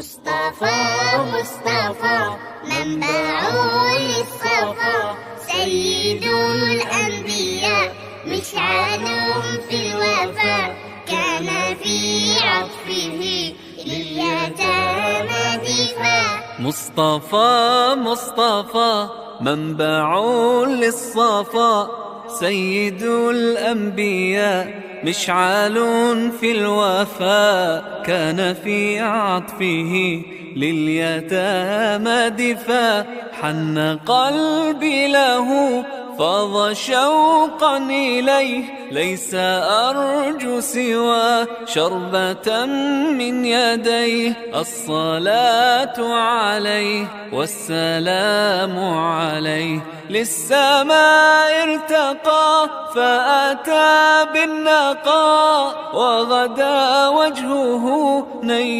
مصطفى مصطفى منبع للصفا، سيد الأنبياء مشعل في الوفا، كان في عطفه لليتامى دفاع. مصطفى مصطفى منبع للصفا، سيد الأنبياء مشعل في الوفا، كان في عطفه لليتامى دفاع. حن قلبي له فاض شوقا إليه، ليس أرجو سوى شربة من يديه. الصلاة عليه والسلام عليه، للسماء ارتقى فأتى بالنقاء، وغدا وجهه نير